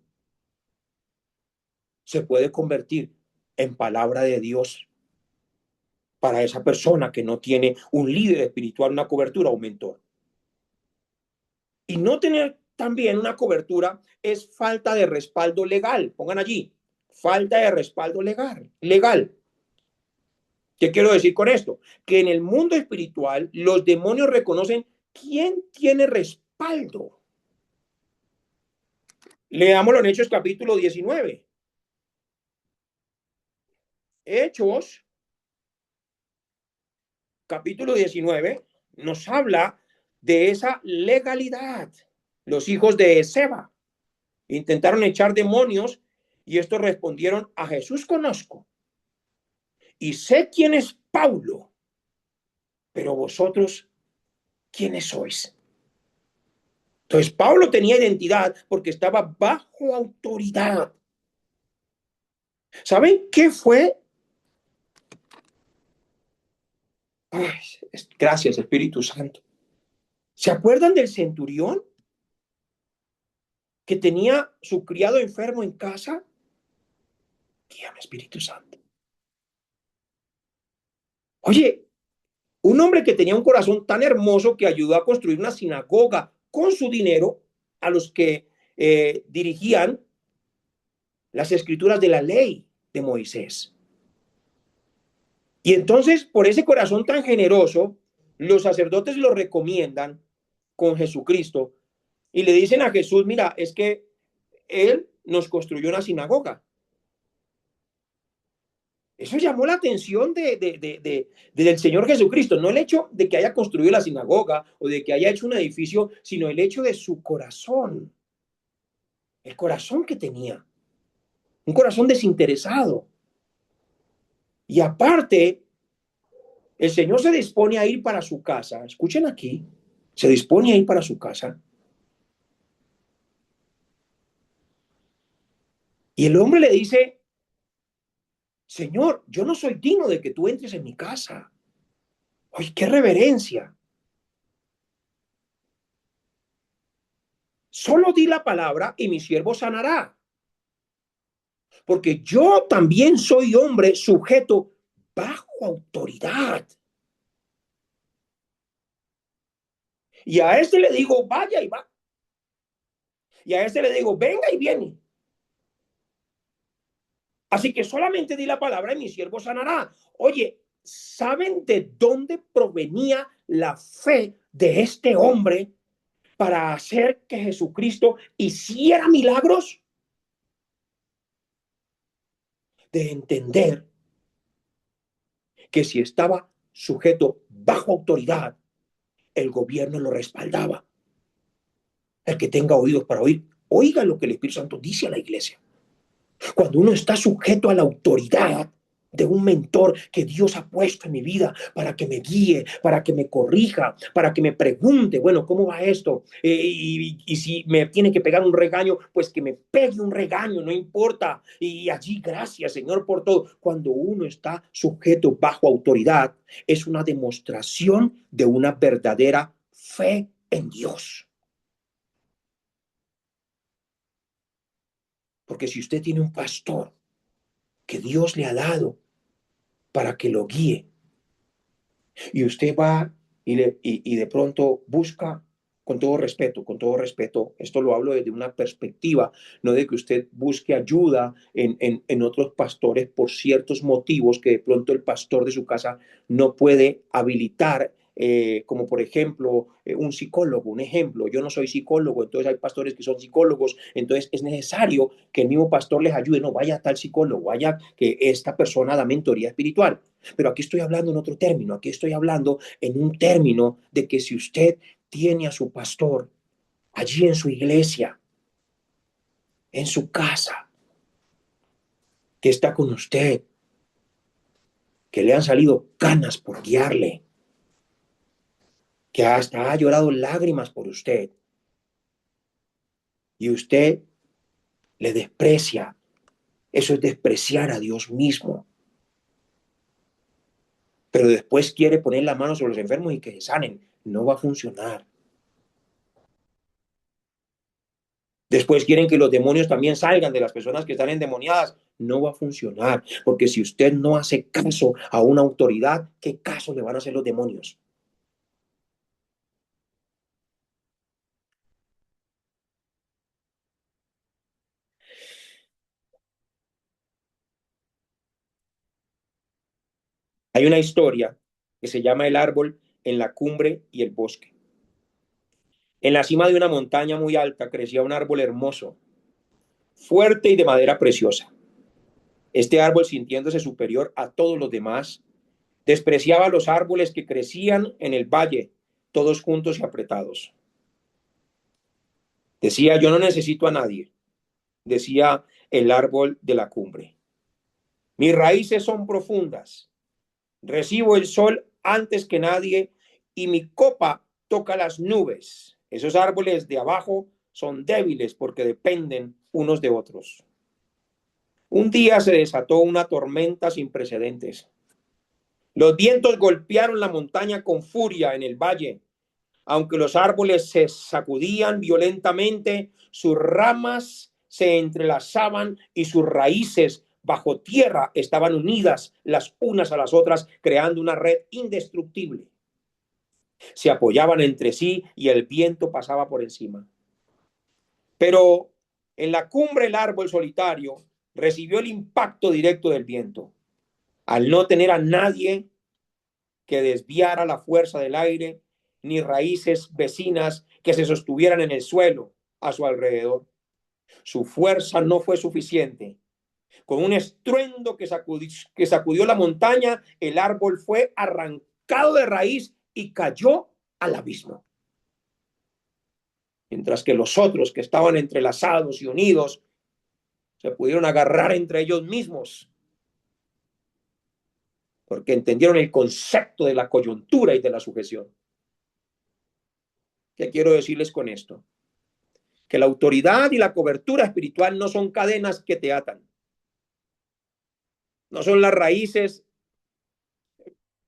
[SPEAKER 1] se puede convertir en palabra de Dios para esa persona que no tiene un líder espiritual, una cobertura o un mentor. Y no tener también una cobertura es falta de respaldo legal. Pongan allí, falta de respaldo legal. ¿Qué quiero decir con esto? Que en el mundo espiritual los demonios reconocen quién tiene respaldo. Leámoslo en Hechos capítulo 19. Hechos capítulo 19 nos habla de esa legalidad. Los hijos de Seba intentaron echar demonios y estos respondieron: a Jesús conozco y sé quién es Pablo, pero vosotros, ¿quiénes sois? Entonces Pablo tenía identidad porque estaba bajo autoridad. ¿Saben qué fue? Ay, gracias, Espíritu Santo. ¿Se acuerdan del centurión que tenía su criado enfermo en casa? Guíame, Espíritu Santo. Oye, un hombre que tenía un corazón tan hermoso que ayudó a construir una sinagoga con su dinero a los que dirigían las escrituras de la ley de Moisés. Y entonces, por ese corazón tan generoso, los sacerdotes lo recomiendan con Jesucristo y le dicen a Jesús, mira, es que él nos construyó una sinagoga. Eso llamó la atención del Señor Jesucristo, no el hecho de que haya construido la sinagoga o de que haya hecho un edificio, sino el hecho de su corazón, el corazón que tenía, un corazón desinteresado. Y aparte, el Señor se dispone a ir para su casa. Escuchen aquí, se dispone a ir para su casa. Y el hombre le dice, Señor, yo no soy digno de que tú entres en mi casa. ¡Ay, qué reverencia! Solo di la palabra y mi siervo sanará. Porque yo también soy hombre sujeto bajo autoridad. Y a este le digo, vaya y va. Y a este le digo, venga y viene. Así que solamente di la palabra y mi siervo sanará. Oye, ¿saben de dónde provenía la fe de este hombre para hacer que Jesucristo hiciera milagros? De entender que si estaba sujeto bajo autoridad, el gobierno lo respaldaba. El que tenga oídos para oír, oiga lo que el Espíritu Santo dice a la iglesia. Cuando uno está sujeto a la autoridad de un mentor que Dios ha puesto en mi vida para que me guíe, para que me corrija, para que me pregunte, bueno, ¿cómo va esto? Y si me tiene que pegar un regaño, pues que me pegue un regaño, no importa. Y allí, gracias, Señor, por todo. Cuando uno está sujeto bajo autoridad, es una demostración de una verdadera fe en Dios. Porque si usted tiene un pastor que Dios le ha dado para que lo guíe, y usted va y de pronto busca, con todo respeto, esto lo hablo desde una perspectiva, no de que usted busque ayuda en otros pastores por ciertos motivos que de pronto el pastor de su casa no puede habilitar, como por ejemplo un psicólogo, un ejemplo, yo no soy psicólogo, entonces hay pastores que son psicólogos, entonces es necesario que el mismo pastor les ayude, no vaya a tal psicólogo, vaya que esta persona da mentoría espiritual. Pero aquí estoy hablando en otro término, aquí estoy hablando en un término de que si usted tiene a su pastor allí en su iglesia, en su casa, que está con usted, que le han salido canas por guiarle, que hasta ha llorado lágrimas por usted, y usted le desprecia, eso es despreciar a Dios mismo. Pero después quiere poner la mano sobre los enfermos y que se sanen. No va a funcionar. Después quieren que los demonios también salgan de las personas que están endemoniadas. No va a funcionar, porque si usted no hace caso a una autoridad, ¿qué caso le van a hacer los demonios? Hay una historia que se llama El árbol en la cumbre y el bosque. En la cima de una montaña muy alta crecía un árbol hermoso, fuerte y de madera preciosa. Este árbol, sintiéndose superior a todos los demás, despreciaba los árboles que crecían en el valle, todos juntos y apretados. Decía, yo no necesito a nadie, decía el árbol de la cumbre. Mis raíces son profundas, recibo el sol antes que nadie y mi copa toca las nubes. Esos árboles de abajo son débiles porque dependen unos de otros. Un día se desató una tormenta sin precedentes. Los vientos golpearon la montaña con furia en el valle. Aunque los árboles se sacudían violentamente, sus ramas se entrelazaban y sus raíces bajo tierra estaban unidas las unas a las otras, creando una red indestructible. Se apoyaban entre sí y el viento pasaba por encima. Pero en la cumbre el árbol solitario recibió el impacto directo del viento. Al no tener a nadie que desviara la fuerza del aire, ni raíces vecinas que se sostuvieran en el suelo a su alrededor, su fuerza no fue suficiente. Con un estruendo que sacudió la montaña, el árbol fue arrancado de raíz y cayó al abismo. Mientras que los otros que estaban entrelazados y unidos se pudieron agarrar entre ellos mismos, porque entendieron el concepto de la coyuntura y de la sujeción. ¿Qué quiero decirles con esto? Que la autoridad y la cobertura espiritual no son cadenas que te atan. No son las raíces,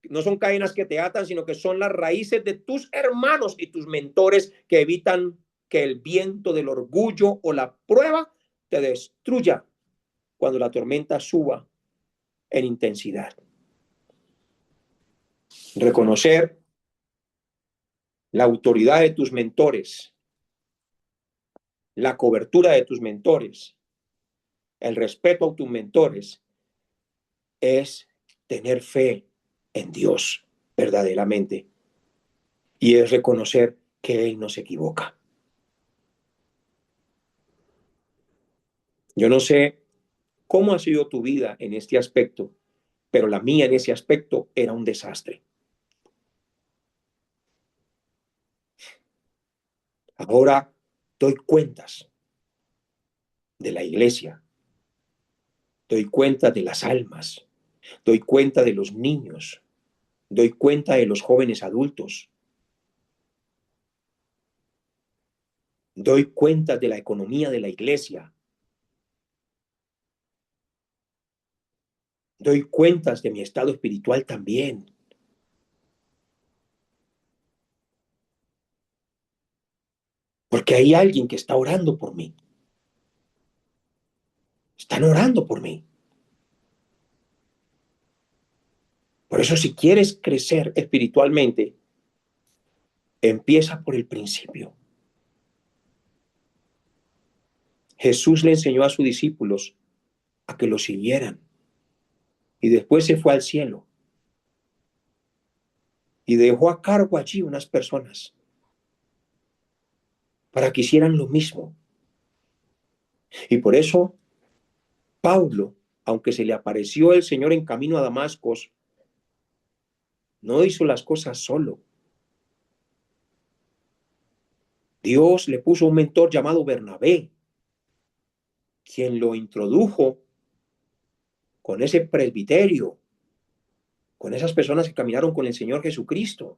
[SPEAKER 1] no son cadenas que te atan, sino que son las raíces de tus hermanos y tus mentores que evitan que el viento del orgullo o la prueba te destruya cuando la tormenta suba en intensidad. Reconocer la autoridad de tus mentores, la cobertura de tus mentores, el respeto a tus mentores, es tener fe en Dios verdaderamente. Y es reconocer que Él no se equivoca. Yo no sé cómo ha sido tu vida en este aspecto, pero la mía en ese aspecto era un desastre. Ahora doy cuentas de la iglesia, doy cuenta de las almas, doy cuenta de los niños, doy cuenta de los jóvenes adultos, doy cuenta de la economía de la iglesia, doy cuentas de mi estado espiritual también. Porque hay alguien que está orando por mí. Están orando por mí. Por eso, si quieres crecer espiritualmente, empieza por el principio. Jesús le enseñó a sus discípulos a que lo siguieran. Y después se fue al cielo. Y dejó a cargo allí unas personas para que hicieran lo mismo. Y por eso, Pablo, aunque se le apareció el Señor en camino a Damasco, no hizo las cosas solo. Dios le puso un mentor llamado Bernabé, quien lo introdujo con ese presbiterio, con esas personas que caminaron con el Señor Jesucristo.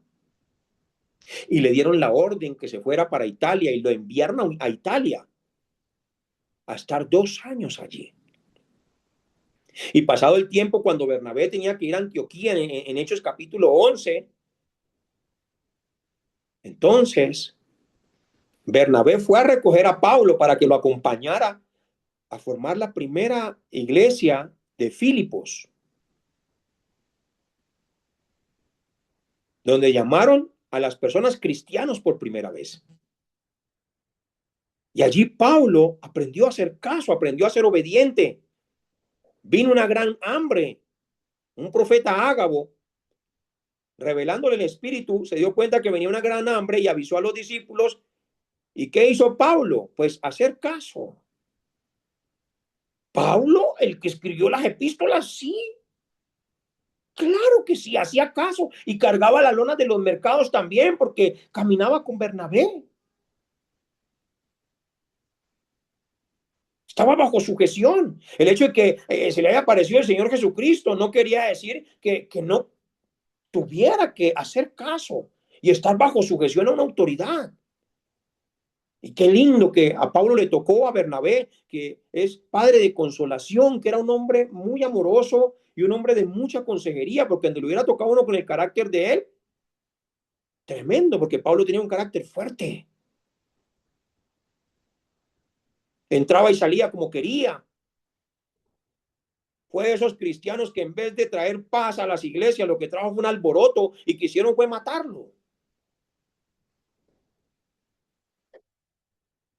[SPEAKER 1] Y le dieron la orden que se fuera para Italia y lo enviaron a Italia a estar 2 años allí. Y pasado el tiempo, cuando Bernabé tenía que ir a Antioquía en Hechos capítulo 11, entonces Bernabé fue a recoger a Pablo para que lo acompañara a formar la primera iglesia de Filipos, donde llamaron a las personas cristianos por primera vez. Y allí Pablo aprendió a hacer caso, aprendió a ser obediente. Vino una gran hambre. Un profeta Ágabo, revelándole el espíritu, se dio cuenta que venía una gran hambre y avisó a los discípulos. ¿Y qué hizo Pablo? Pues hacer caso. Pablo, el que escribió las epístolas, sí. Claro que sí, hacía caso y cargaba las lonas de los mercados también porque caminaba con Bernabé. Estaba bajo sujeción. El hecho de que se le haya aparecido el Señor Jesucristo no quería decir que no tuviera que hacer caso y estar bajo sujeción a una autoridad. Y qué lindo que a Pablo le tocó a Bernabé, que es padre de consolación, que era un hombre muy amoroso y un hombre de mucha consejería, porque donde le hubiera tocado uno con el carácter de él, tremendo, porque Pablo tenía un carácter fuerte. Entraba y salía como quería. Fue de esos cristianos que en vez de traer paz a las iglesias, lo que trajo fue un alboroto y quisieron fue matarlo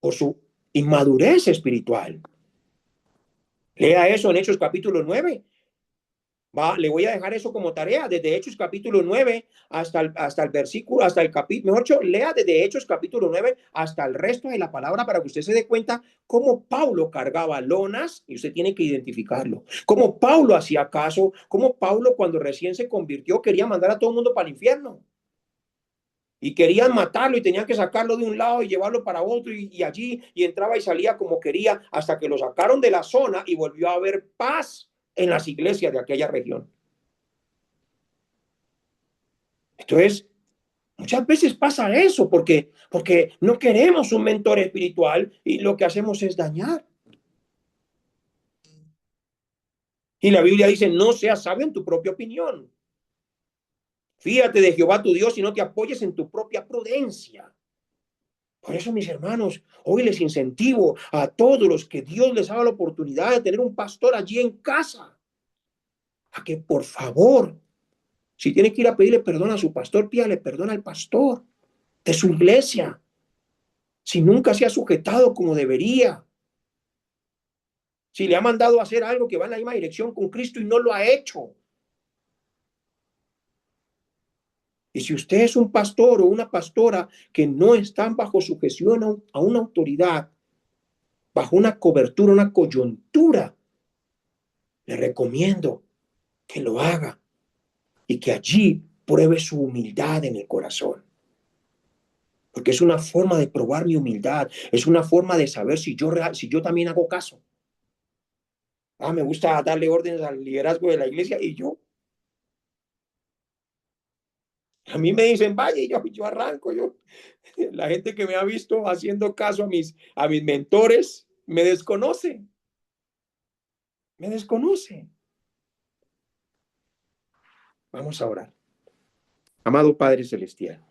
[SPEAKER 1] por su inmadurez espiritual. Lea eso en Hechos capítulo 9. Le voy a dejar eso como tarea, desde Hechos capítulo 9 hasta el versículo, hasta el capítulo, mejor dicho, lea desde Hechos capítulo 9 hasta el resto de la palabra para que usted se dé cuenta cómo Pablo cargaba lonas, y usted tiene que identificarlo, cómo Pablo hacía caso, cómo Pablo cuando recién se convirtió quería mandar a todo el mundo para el infierno. Y querían matarlo y tenían que sacarlo de un lado y llevarlo para otro y allí, y entraba y salía como quería, hasta que lo sacaron de la zona y volvió a haber paz en las iglesias de aquella región. Entonces, muchas veces pasa eso porque no queremos un mentor espiritual y lo que hacemos es dañar. Y la Biblia dice, no seas sabio en tu propia opinión. Fíjate de Jehová tu Dios y no te apoyes en tu propia prudencia. Por eso, mis hermanos, hoy les incentivo a todos los que Dios les haga la oportunidad de tener un pastor allí en casa, a que por favor, si tiene que ir a pedirle perdón a su pastor, pídale perdón al pastor de su iglesia. Si nunca se ha sujetado como debería, si le ha mandado a hacer algo que va en la misma dirección con Cristo y no lo ha hecho. Y si usted es un pastor o una pastora que no están bajo sujeción a una autoridad, bajo una cobertura, una coyuntura, le recomiendo que lo haga y que allí pruebe su humildad en el corazón. Porque es una forma de probar mi humildad, es una forma de saber si yo también hago caso. Me gusta darle órdenes al liderazgo de la iglesia y a mí me dicen, vaya, y yo arranco, la gente que me ha visto haciendo caso a mis mentores me desconoce, me desconoce. Vamos a orar. Amado Padre Celestial,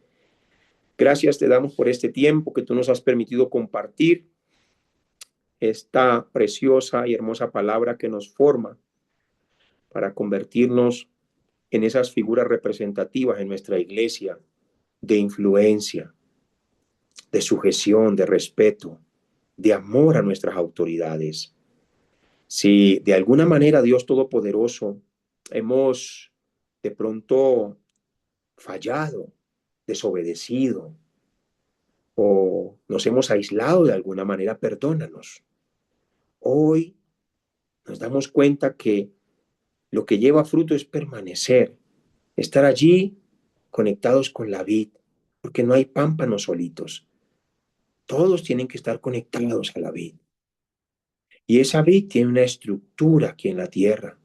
[SPEAKER 1] gracias te damos por este tiempo que tú nos has permitido compartir esta preciosa y hermosa palabra que nos forma para convertirnos en esas figuras representativas en nuestra iglesia de influencia, de sujeción, de respeto, de amor a nuestras autoridades. Si de alguna manera, Dios Todopoderoso, hemos de pronto fallado, desobedecido o nos hemos aislado de alguna manera, perdónanos. Hoy nos damos cuenta que lo que lleva fruto es permanecer, estar allí conectados con la vid, porque no hay pámpanos solitos. Todos tienen que estar conectados a la vid. Y esa vid tiene una estructura aquí en la tierra.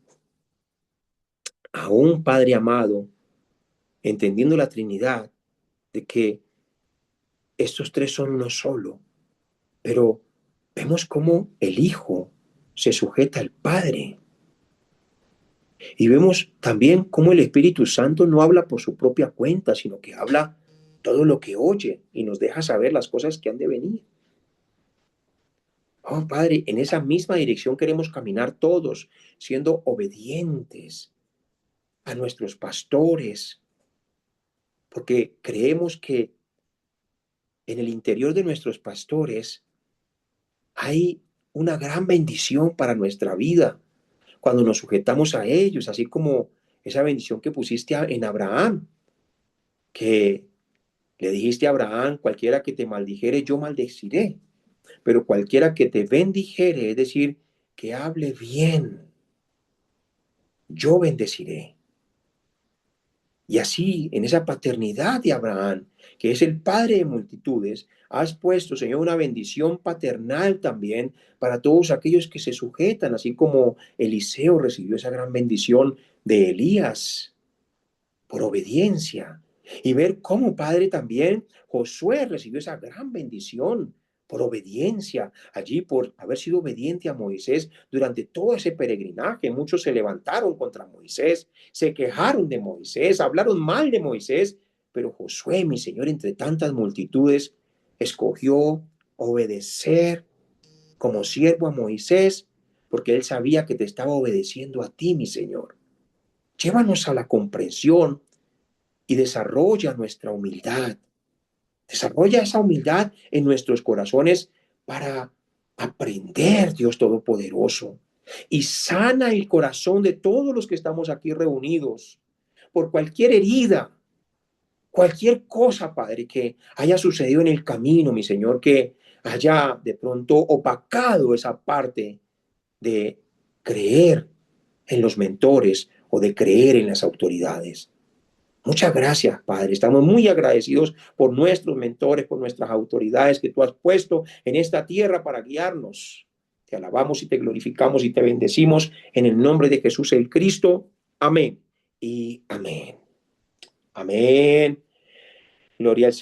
[SPEAKER 1] Aún, Padre amado, entendiendo la Trinidad, de que estos tres son uno solo, pero vemos cómo el Hijo se sujeta al Padre. Y vemos también cómo el Espíritu Santo no habla por su propia cuenta, sino que habla todo lo que oye y nos deja saber las cosas que han de venir. Oh, Padre, en esa misma dirección queremos caminar todos, siendo obedientes a nuestros pastores, porque creemos que en el interior de nuestros pastores hay una gran bendición para nuestra vida cuando nos sujetamos a ellos, así como esa bendición que pusiste en Abraham, que le dijiste a Abraham, cualquiera que te maldijere, yo maldeciré, pero cualquiera que te bendijere, es decir, que hable bien, yo bendeciré. Y así, en esa paternidad de Abraham, que es el padre de multitudes, has puesto, Señor, una bendición paternal también para todos aquellos que se sujetan, así como Eliseo recibió esa gran bendición de Elías por obediencia. Y ver cómo, Padre, también Josué recibió esa gran bendición por obediencia, allí por haber sido obediente a Moisés durante todo ese peregrinaje. Muchos se levantaron contra Moisés, se quejaron de Moisés, hablaron mal de Moisés, pero Josué, mi Señor, entre tantas multitudes, escogió obedecer como siervo a Moisés, porque él sabía que te estaba obedeciendo a ti, mi Señor. Llévanos a la comprensión y desarrolla nuestra humildad. Desarrolla esa humildad en nuestros corazones para aprender, Dios Todopoderoso. Y sana el corazón de todos los que estamos aquí reunidos por cualquier herida, cualquier cosa, Padre, que haya sucedido en el camino, mi Señor, que haya de pronto opacado esa parte de creer en los mentores o de creer en las autoridades. Muchas gracias, Padre. Estamos muy agradecidos por nuestros mentores, por nuestras autoridades que tú has puesto en esta tierra para guiarnos. Te alabamos y te glorificamos y te bendecimos en el nombre de Jesús el Cristo. Amén y amén. Amén. Gloria al Señor.